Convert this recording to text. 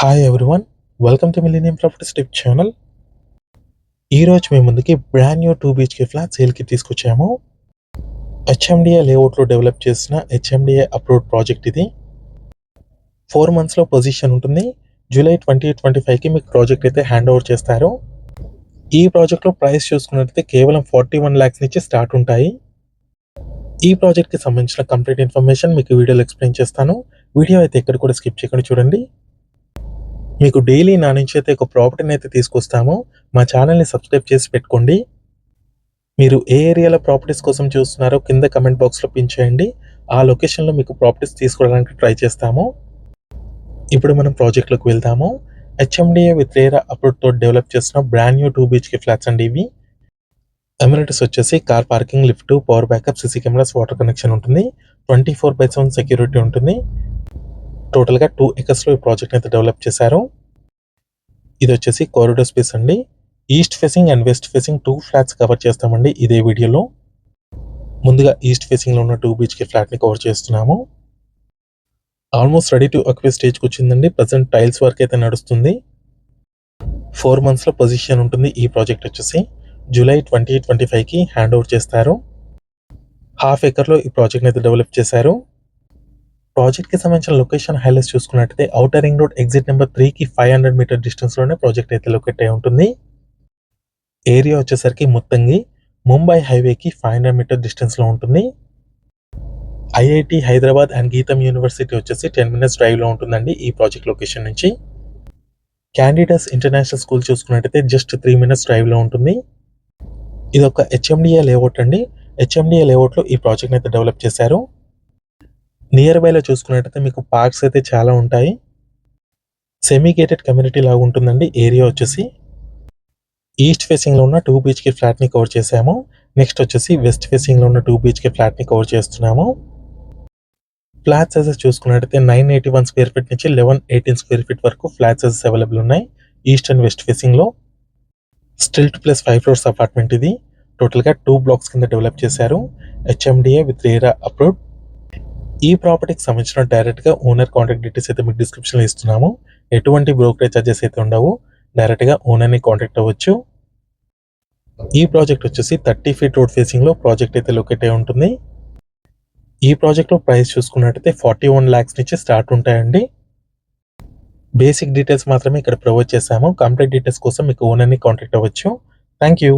Hi everyone, welcome to millennium properties tip channel. ఈరోజు మేము ముందుకి బ్రాండ్ న్యూ 2 BHK ఫ్లాట్ సేల్కి తీసుకొచ్చాము. HMDA లేఅవుట్లో డెవలప్ చేసిన HMDA అప్రూవ్డ్ ప్రాజెక్ట్ ఇది. 4 monthsలో పొజిషన్ ఉంటుంది. జూలై 2025కి మీకు ప్రాజెక్ట్ అయితే హ్యాండ్ ఓవర్ చేస్తారు. ఈ ప్రాజెక్ట్లో ప్రైస్ చూసుకున్నట్లయితే కేవలం 41 lakhs నుంచి స్టార్ట్ ఉంటాయి. ఈ ప్రాజెక్ట్కి సంబంధించిన కంప్లీట్ ఇన్ఫర్మేషన్ మీకు వీడియోలో ఎక్స్ప్లెయిన్ చేస్తాను. వీడియో అయితే ఎక్కడ కూడా స్కిప్ చేయకుండా చూడండి. మీకు డైలీ నా నుంచి అయితే ఒక ప్రాపర్టీని అయితే తీసుకొస్తాము. మా ఛానల్ని సబ్స్క్రైబ్ చేసి పెట్టుకోండి. మీరు ఏ ఏరియాలో ప్రాపర్టీస్ కోసం చూస్తున్నారో కింద కమెంట్ బాక్స్లో పిన్ చేయండి. ఆ లొకేషన్లో మీకు ప్రాపర్టీస్ తీసుకోవడానికి ట్రై చేస్తాము. ఇప్పుడు మనం ప్రాజెక్ట్లోకి వెళ్తాము. HMDA విత్ RERA అప్రూవ్డ్తో డెవలప్ చేసిన బ్రాండ్ న్యూ 2 BHK ఫ్లాట్స్ అండి ఇవి. అమ్యూనిటీస్ వచ్చేసి car parking, lift, power backup, CC cameras, water connection ఉంటుంది. 24/7 సెక్యూరిటీ ఉంటుంది. టోటల్గా 2 acresలో ఈ ప్రాజెక్ట్ అయితే డెవలప్ చేశారు. ఇది వచ్చేసి కారిడార్ స్పేస్ అండి. East facing and west facing 2 flats cover చేస్తామండి ఇదే వీడియోలో. ముందుగా ఈస్ట్ ఫేసింగ్లో ఉన్న 2 BHK ఫ్లాట్ని కవర్ చేస్తున్నాము. ఆల్మోస్ట్ రెడీ టు అక్వైర్ స్టేజ్కి వచ్చిందండి. ప్రజెంట్ టైల్స్ వర్క్ అయితే నడుస్తుంది. 4 monthsలో పొజిషన్ ఉంటుంది. ఈ ప్రాజెక్ట్ వచ్చేసి జూలై 2025కి హ్యాండ్ ఓవర్ చేస్తారు. 1/2 acreలో ఈ ప్రాజెక్ట్ని అయితే డెవలప్ చేశారు. ప్రాజెక్ట్కి సంబంధించిన లొకేషన్ హైలైట్స్ చూసుకున్నట్టయితే outer ring road exit number 3కి 500 meter డిస్టెన్స్లోనే ప్రాజెక్ట్ అయితే లొకేట్ అయి ఉంటుంది. ఏరియా వచ్చేసరికి మొత్తంగా ముంబై హైవేకి 500 meter డిస్టెన్స్లో ఉంటుంది. IIT హైదరాబాద్ అండ్ గీతం యూనివర్సిటీ వచ్చేసి 10 minutes డ్రైవ్లో ఉంటుందండి ఈ ప్రాజెక్ట్ లొకేషన్ నుంచి. 𝘾𝗫𝙝 ఇంటర్నేషనల్ స్కూల్ చూసుకున్నట్టయితే జస్ట్ 3 minutes డ్రైవ్లో ఉంటుంది. ఇది ఒక HMDA లేఅవుట్ అండి. HMDA లేఅవుట్లో ఈ ప్రాజెక్ట్ని అయితే డెవలప్ చేశారు. నియర్ బైలో చూసుకున్నట్టయితే మీకు పార్క్స్ అయితే చాలా ఉంటాయి. సెమీ గేటెడ్ కమ్యూనిటీ లాగా ఉంటుందండి ఏరియా వచ్చేసి. ఈస్ట్ ఫేసింగ్లో ఉన్న 2 BHK ఫ్లాట్ని కవర్ చేసాము. నెక్స్ట్ వచ్చేసి వెస్ట్ ఫేసింగ్లో ఉన్న 2 BHK ఫ్లాట్ని కవర్ చేస్తున్నాము. ఫ్లాట్ సైజెస్ చూసుకున్నట్టయితే 981 square feet నుంచి 1118 square feet వరకు ఫ్లాట్ సైజెస్ అవైలబుల్ ఉన్నాయి ఈస్ట్ అండ్ వెస్ట్ ఫేసింగ్లో. స్టిల్ట్ ప్లస్ 5 floors అపార్ట్మెంట్ ఇది. టోటల్గా 2 blocks కింద డెవలప్ చేశారు. HMDA with RERA approved. ఈ ప్రాపర్టీకి సంబంధించిన డైరెక్ట్గా ఓనర్ కాంటాక్ట్ డీటెయిల్స్ అయితే మీకు డిస్క్రిప్షన్లో ఇస్తున్నాము. ఎటువంటి బ్రోకరేజ్ ఛార్జెస్ అయితే ఉండవు. డైరెక్ట్గా ఓనర్ని కాంటాక్ట్ అవ్వచ్చు. ఈ ప్రాజెక్ట్ వచ్చేసి 30 feet రోడ్ ఫేసింగ్లో ప్రాజెక్ట్ అయితే లొకేట్ అయి ఉంటుంది. ఈ ప్రాజెక్ట్లో ప్రైస్ చూసుకున్నట్టయితే 41 lakhs నుంచి స్టార్ట్ ఉంటాయండి. బేసిక్ డీటెయిల్స్ మాత్రమే ఇక్కడ ప్రొవైడ్ చేశాము. కంప్లీట్ డీటెయిల్స్ కోసం మీకు ఓనర్ని కాంటాక్ట్ అవ్వచ్చు. Thank you.